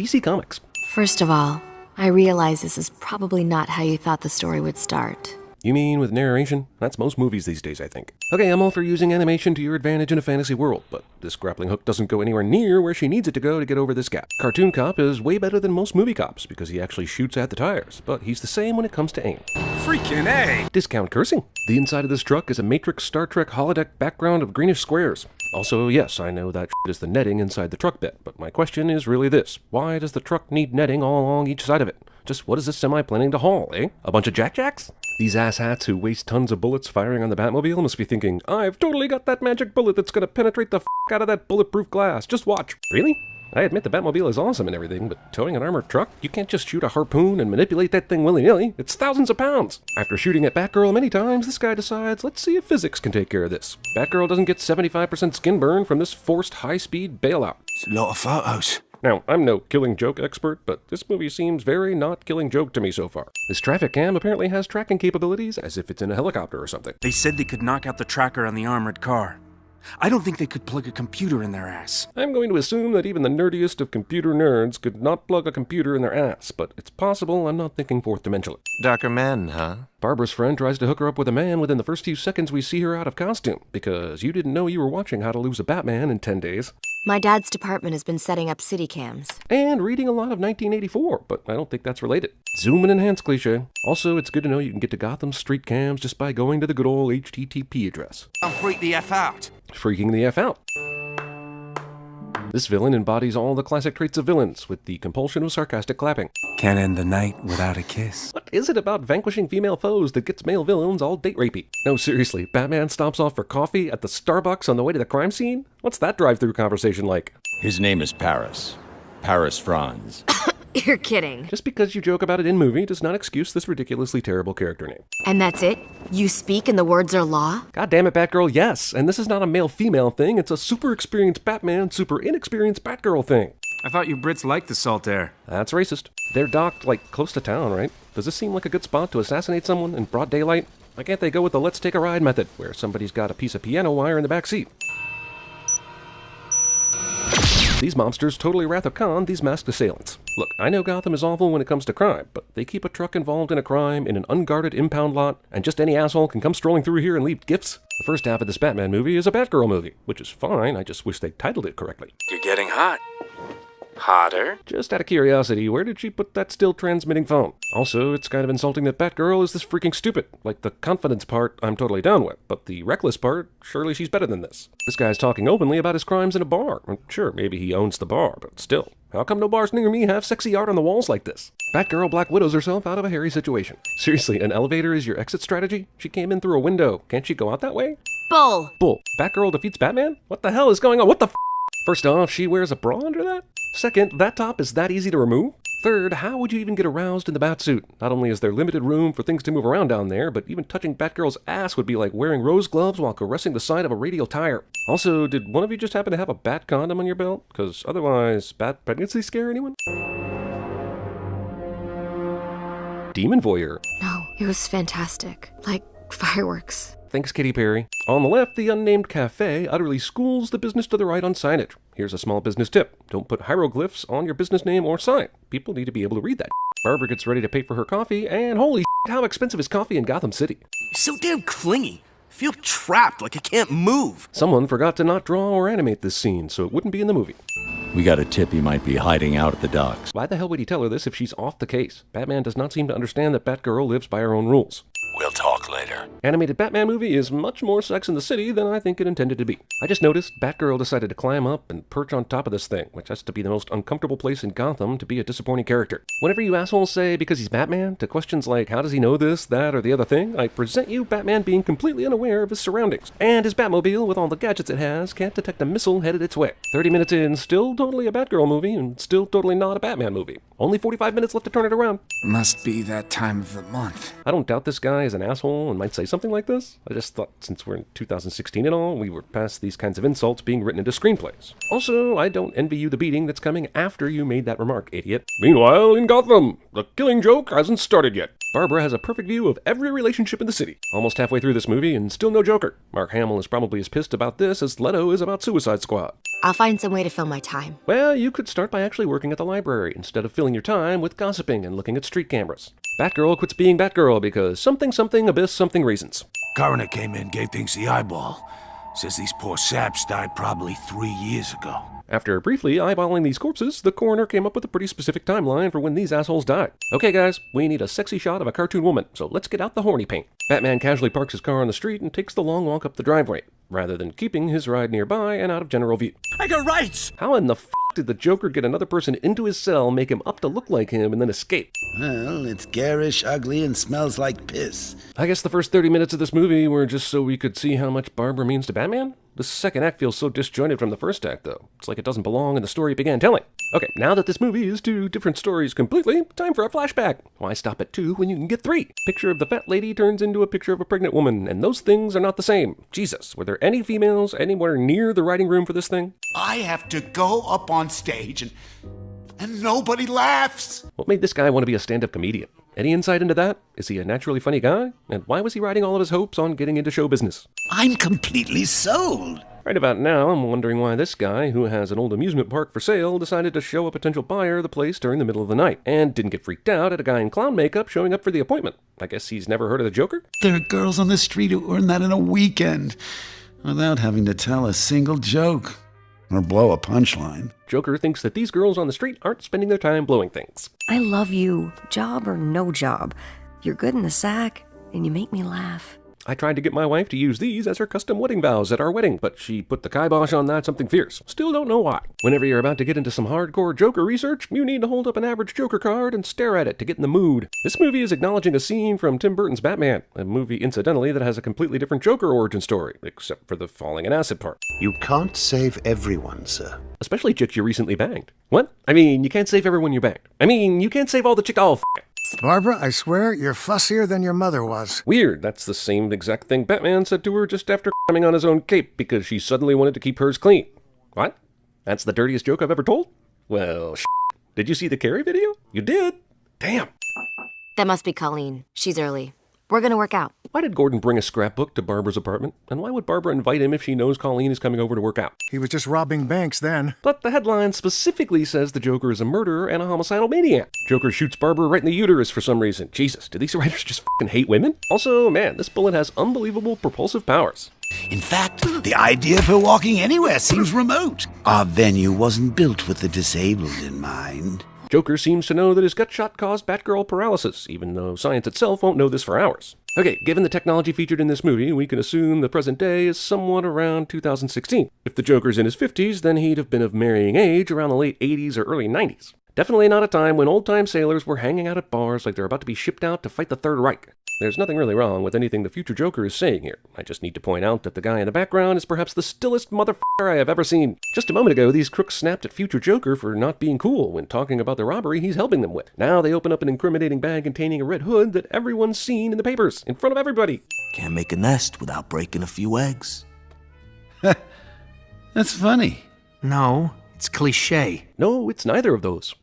DC Comics. First of all, I realize this is probably not how you thought the story would start. You mean with narration? That's most movies these days, I think. Okay, I'm all for using animation to your advantage in a fantasy world, but this grappling hook doesn't go anywhere near where she needs it to go to get over this gap. Cartoon Cop is way better than most movie cops because he actually shoots at the tires, but he's the same when it comes to aim. Freaking A! Discount cursing. The inside of this truck is a Matrix Star Trek holodeck background of greenish squares. Also, yes, I know that is the netting inside the truck bed, but my question is really this. Why does the truck need netting all along each side of it? Just what is this semi planning to haul, eh? A bunch of jack-jacks? These asshats who waste tons of bullets firing on the Batmobile must be thinking, I've totally got that magic bullet that's gonna penetrate the out of that bulletproof glass. Just watch. Really? I admit the Batmobile is awesome and everything, but towing an armored truck? You can't just shoot a harpoon and manipulate that thing willy-nilly. It's thousands of pounds. After shooting at Batgirl many times, this guy decides, let's see if physics can take care of this. Batgirl doesn't get 75% skin burn from this forced high-speed bailout. It's a lot of photos. Now, I'm no Killing Joke expert, but this movie seems very not Killing Joke to me so far. This traffic cam apparently has tracking capabilities as if it's in a helicopter or something. They said they could knock out the tracker on the armored car. I don't think they could plug a computer in their ass. I'm going to assume that even the nerdiest of computer nerds could not plug a computer in their ass, but it's possible I'm not thinking fourth dimensionally. Darker men, huh? Barbara's friend tries to hook her up with a man within the first few seconds we see her out of costume, because you didn't know you were watching How to Lose a Batman in 10 days. My dad's department has been setting up city cams. And reading a lot of 1984, but I don't think that's related. Zoom and enhance cliche. Also, it's good to know you can get to Gotham's street cams just by going to the good old HTTP address. I'll freak the F out. Freaking the F out. This villain embodies all the classic traits of villains, with the compulsion of sarcastic clapping. Can't end the night without a kiss. What is it about vanquishing female foes that gets male villains all date rapey? No, seriously, Batman stops off for coffee at the Starbucks on the way to the crime scene? What's that drive-through conversation like? His name is Paris. Paris Franz. You're kidding. Just because you joke about it in movie does not excuse this ridiculously terrible character name. And that's it? You speak and the words are law? God damn it, Batgirl, yes! And this is not a male-female thing, it's a super experienced Batman, super inexperienced Batgirl thing. I thought you Brits liked the salt air. That's racist. They're docked, like, close to town, right? Does this seem like a good spot to assassinate someone in broad daylight? Why can't they go with the let's take a ride method, where somebody's got a piece of piano wire in the back seat? These mobsters totally Wrath of Khan these masked assailants. Look, I know Gotham is awful when it comes to crime, but they keep a truck involved in a crime in an unguarded impound lot, and just any asshole can come strolling through here and leave gifts? The first half of this Batman movie is a Batgirl movie, which is fine, I just wish they titled it correctly. You're getting hot. Hotter? Just out of curiosity, where did she put that still transmitting phone? Also, it's kind of insulting that Batgirl is this freaking stupid. Like, the confidence part, I'm totally down with, but the reckless part, surely she's better than this. This guy's talking openly about his crimes in a bar. Sure, maybe he owns the bar, but still. How come no bars near me have sexy art on the walls like this? Batgirl Black Widows herself out of a hairy situation. Seriously, an elevator is your exit strategy? She came in through a window. Can't she go out that way? Bull! Bull. Batgirl defeats Batman? What the hell is going on? What the f***? First off, she wears a bra under that? Second, that top is that easy to remove? Third, how would you even get aroused in the Batsuit? Not only is there limited room for things to move around down there, but even touching Batgirl's ass would be like wearing rose gloves while caressing the side of a radial tire. Also, did one of you just happen to have a bat condom on your belt? Because otherwise, bat pregnancy scare anyone? Demon Voyeur. No, it was fantastic. Like fireworks. Thanks, Katy Perry. On the left, the unnamed cafe utterly schools the business to the right on signage. Here's a small business tip. Don't put hieroglyphs on your business name or sign. People need to be able to read that. Barbara gets ready to pay for her coffee, and holy how expensive is coffee in Gotham City? You're so damn clingy. I feel trapped, like I can't move. Someone forgot to not draw or animate this scene, so it wouldn't be in the movie. We got a tip he might be hiding out at the docks. Why the hell would he tell her this if she's off the case? Batman does not seem to understand that Batgirl lives by her own rules. We'll talk later. Animated Batman movie is much more Sex in the City than I think it intended to be. I just noticed Batgirl decided to climb up and perch on top of this thing, which has to be the most uncomfortable place in Gotham to be a disappointing character. Whenever you assholes say because he's Batman to questions like how does he know this, that, or the other thing, I present you Batman being completely unaware of his surroundings. And his Batmobile, with all the gadgets it has, can't detect a missile headed its way. 30 minutes in, still totally a Batgirl movie, and still totally not a Batman movie. Only 45 minutes left to turn it around. Must be that time of the month. I don't doubt this guy is an asshole and might say something like this. I just thought since we're in 2016 and all, we were past these kinds of insults being written into screenplays. Also, I don't envy you the beating that's coming after you made that remark, idiot. Meanwhile, in Gotham, the Killing Joke hasn't started yet. Barbara has a perfect view of every relationship in the city. Almost halfway through this movie and still no Joker. Mark Hamill is probably as pissed about this as Leto is about Suicide Squad. I'll find some way to fill my time. Well, you could start by actually working at the library instead of filling your time with gossiping and looking at street cameras. Batgirl quits being Batgirl because something abyss something reasons. Coroner came in, gave things the eyeball. Says these poor saps died probably 3 years ago. After briefly eyeballing these corpses, the coroner came up with a pretty specific timeline for when these assholes died. Okay guys, we need a sexy shot of a cartoon woman, so let's get out the horny paint. Batman casually parks his car on the street and takes the long walk up the driveway, rather than keeping his ride nearby and out of general view. I got rights! How in the f*** did the Joker get another person into his cell, make him up to look like him, and then escape? Well, it's garish, ugly, and smells like piss. I guess the first 30 minutes of this movie were just so we could see how much Barbara means to Batman? The second act feels so disjointed from the first act, though. It's like it doesn't belong in the story it began telling. Okay, now that this movie is two different stories completely, time for a flashback. Why stop at 2 when you can get 3? Picture of the fat lady turns into a picture of a pregnant woman, and those things are not the same. Jesus, were there any females anywhere near the writing room for this thing? I have to go up on stage and nobody laughs. What made this guy want to be a stand-up comedian? Any insight into that? Is he a naturally funny guy? And why was he riding all of his hopes on getting into show business? I'm completely sold. Right about now, I'm wondering why this guy, who has an old amusement park for sale, decided to show a potential buyer the place during the middle of the night, and didn't get freaked out at a guy in clown makeup showing up for the appointment. I guess he's never heard of the Joker? There are girls on the street who earn that in a weekend, without having to tell a single joke, or blow a punchline. Joker thinks that these girls on the street aren't spending their time blowing things. I love you, job or no job. You're good in the sack, and you make me laugh. I tried to get my wife to use these as her custom wedding vows at our wedding, but she put the kibosh on that something fierce. Still don't know why. Whenever you're about to get into some hardcore Joker research, you need to hold up an average Joker card and stare at it to get in the mood. This movie is acknowledging a scene from Tim Burton's Batman, a movie incidentally that has a completely different Joker origin story, except for the falling in acid part. You can't save everyone, sir. Especially chicks you recently banged. What? I mean, you can't save everyone you banged. I mean, you can't save all the chicks. Oh, Barbara, I swear you're fussier than your mother was. Weird, that's the same exact thing Batman said to her just after coming on his own cape because she suddenly wanted to keep hers clean. What? That's the dirtiest joke I've ever told? Well, did you see the Carrie video? You did? Damn. That must be Colleen. She's early. We're gonna work out. Why did Gordon bring a scrapbook to Barbara's apartment? And why would Barbara invite him if she knows Colleen is coming over to work out? He was just robbing banks then. But the headline specifically says the Joker is a murderer and a homicidal maniac. Joker shoots Barbara right in the uterus for some reason. Jesus, do these writers just fucking hate women? Also, man, this bullet has unbelievable propulsive powers. In fact, the idea for walking anywhere seems remote. Our venue wasn't built with the disabled in mind. Joker seems to know that his gut shot caused Batgirl paralysis, even though science itself won't know this for hours. Okay, given the technology featured in this movie, we can assume the present day is somewhat around 2016. If the Joker's in his 50s, then he'd have been of marrying age around the late 80s or early 90s. Definitely not a time when old-time sailors were hanging out at bars like they're about to be shipped out to fight the Third Reich. There's nothing really wrong with anything the future Joker is saying here. I just need to point out that the guy in the background is perhaps the stillest motherfucker I have ever seen. Just a moment ago, these crooks snapped at future Joker for not being cool when talking about the robbery he's helping them with. Now they open up an incriminating bag containing a red hood that everyone's seen in the papers, in front of everybody. Can't make a nest without breaking a few eggs. That's funny. No, it's cliche. No, it's neither of those.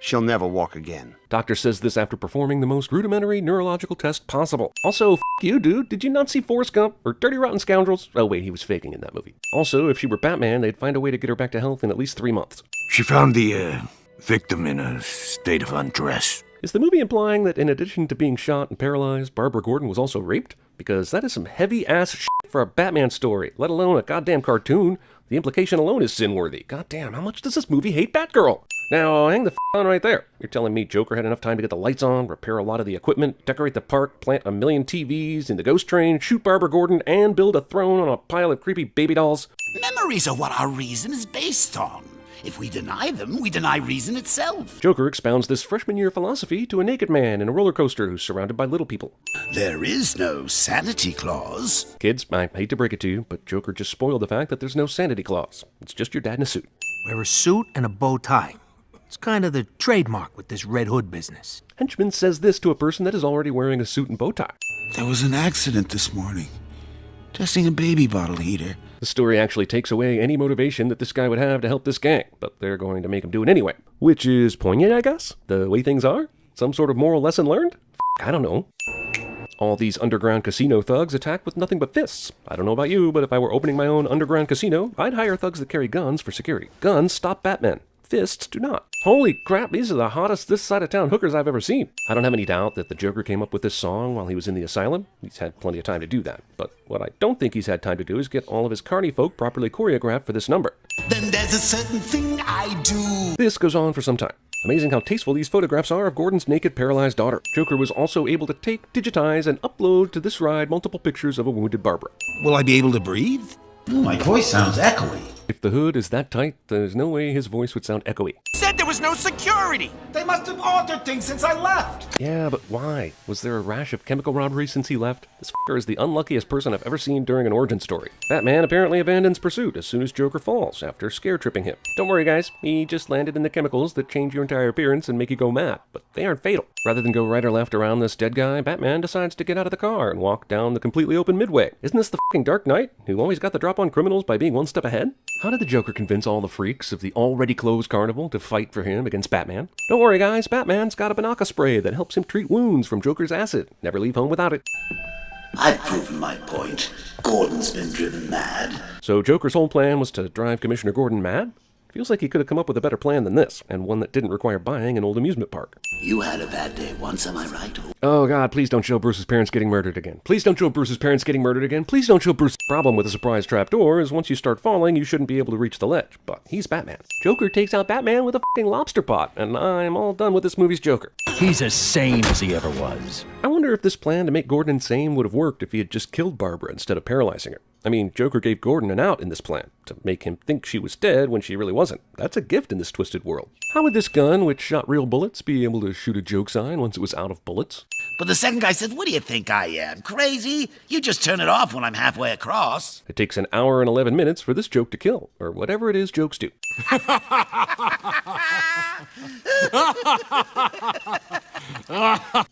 She'll never walk again. Doctor says this after performing the most rudimentary neurological test possible. Also, you, dude. Did you not see Forrest Gump or Dirty Rotten Scoundrels? Oh, wait, he was faking in that movie. Also, if she were Batman, they'd find a way to get her back to health in at least 3 months. She found the victim in a state of undress. Is the movie implying that in addition to being shot and paralyzed, Barbara Gordon was also raped? Because that is some heavy-ass shit for a Batman story, let alone a goddamn cartoon. The implication alone is sin-worthy. Goddamn, how much does this movie hate Batgirl? Now, hang the on right there. You're telling me Joker had enough time to get the lights on, repair a lot of the equipment, decorate the park, plant 1 million TVs in the ghost train, shoot Barbara Gordon, and build a throne on a pile of creepy baby dolls? Memories are what our reason is based on. If we deny them, we deny reason itself. Joker expounds this freshman year philosophy to a naked man in a roller coaster who's surrounded by little people. There is no sanity clause. Kids, I hate to break it to you, but Joker just spoiled the fact that there's no sanity clause. It's just your dad in a suit. Wear a suit and a bow tie. It's kind of the trademark with this Red Hood business. Henchman says this to a person that is already wearing a suit and bow tie. There was an accident this morning. Testing a baby bottle heater. The story actually takes away any motivation that this guy would have to help this gang, but they're going to make him do it anyway. Which is poignant, I guess, the way things are. Some sort of moral lesson learned? I don't know. All these underground casino thugs attack with nothing but fists. I don't know about you, but if I were opening my own underground casino, I'd hire thugs that carry guns for security. Guns stop Batman. Fists do not. Holy crap, these are the hottest this side of town hookers I've ever seen. I don't have any doubt that the Joker came up with this song while he was in the asylum. He's had plenty of time to do that. But what I don't think he's had time to do is get all of his carny folk properly choreographed for this number. Then there's a certain thing I do. This goes on for some time. Amazing how tasteful these photographs are of Gordon's naked, paralyzed daughter. Joker was also able to take, digitize, and upload to this ride multiple pictures of a wounded Barbara. Will I be able to breathe? My voice sounds echoey. If the hood is that tight, there's no way his voice would sound echoey. Said there was no security! They must have altered things since I left. Yeah, but why? Was there a rash of chemical robberies since he left? This fucker is the unluckiest person I've ever seen during an origin story. Batman apparently abandons pursuit as soon as Joker falls after scare tripping him. Don't worry guys, he just landed in the chemicals that change your entire appearance and make you go mad, but they aren't fatal. Rather than go right or left around this dead guy, Batman decides to get out of the car and walk down the completely open midway. Isn't this the fucking Dark Knight, who always got the drop on criminals by being one step ahead? How did the Joker convince all the freaks of the already closed carnival to fight for him against Batman? Don't worry guys, Batman's got a Banaka spray that helps him treat wounds from Joker's acid. Never leave home without it. I've proven my point. Gordon's been driven mad. So Joker's whole plan was to drive Commissioner Gordon mad? Feels like he could have come up with a better plan than this, and one that didn't require buying an old amusement park. You had a bad day once, am I right? Oh god, please don't show Bruce's parents getting murdered again. Please don't show Bruce's parents getting murdered again. Please don't show Bruce's problem with a surprise trapdoor is once you start falling, you shouldn't be able to reach the ledge. But he's Batman. Joker takes out Batman with a fucking lobster pot, and I'm all done with this movie's Joker. He's as sane as he ever was. I wonder if this plan to make Gordon insane would have worked if he had just killed Barbara instead of paralyzing her. I mean, Joker gave Gordon an out in this plan, to make him think she was dead when she really wasn't. That's a gift in this twisted world. How would this gun, which shot real bullets, be able to shoot a joke sign once it was out of bullets? But the second guy says, what do you think I am? Crazy? You just turn it off when I'm halfway across. It takes an hour and 11 minutes for this joke to kill, or whatever it is jokes do.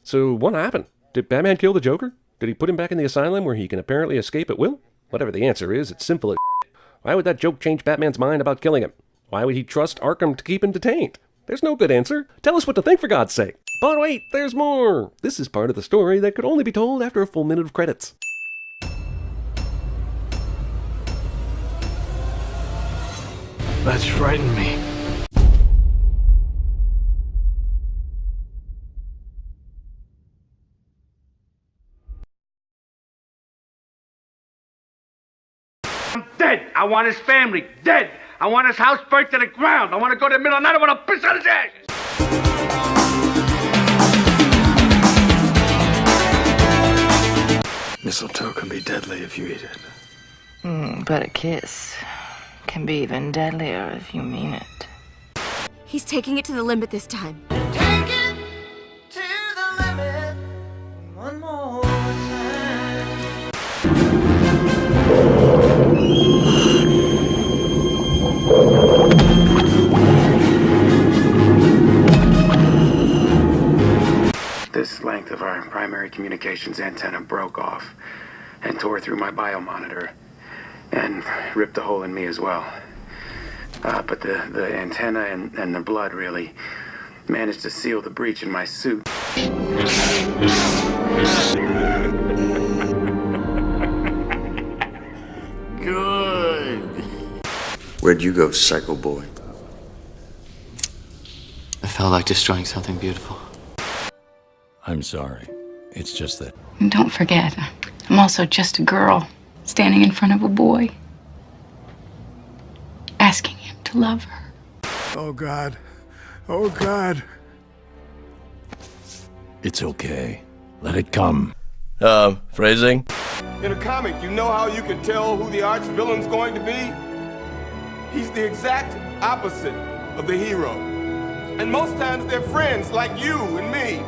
So what happened? Did Batman kill the Joker? Did he put him back in the asylum where he can apparently escape at will? Whatever the answer is, it's simple as shit. Why would that joke change Batman's mind about killing him? Why would he trust Arkham to keep him detained? There's no good answer. Tell us what to think, for God's sake. But wait, there's more. This is part of the story that could only be told after a full minute of credits. That's frightened me. I'm dead. I want his family dead. I want his house burnt to the ground. I want to go to the middle of the night. I want to piss on his ashes. Mistletoe can be deadly if you eat it. But a kiss can be even deadlier if you mean it. He's taking it to the limit this time. Take it to the limit one more time. This length of our primary communications antenna broke off and tore through my biomonitor and ripped a hole in me as well. But the antenna and the blood really managed to seal the breach in my suit. Good. Where'd you go, psycho boy? I felt like destroying something beautiful. I'm sorry. It's just that... And don't forget, I'm also just a girl standing in front of a boy, asking him to love her. Oh, God. Oh, God. It's okay. Let it come. Phrasing? In a comic, you know how you can tell who the arch villain's going to be? He's the exact opposite of the hero. And most times they're friends like you and me.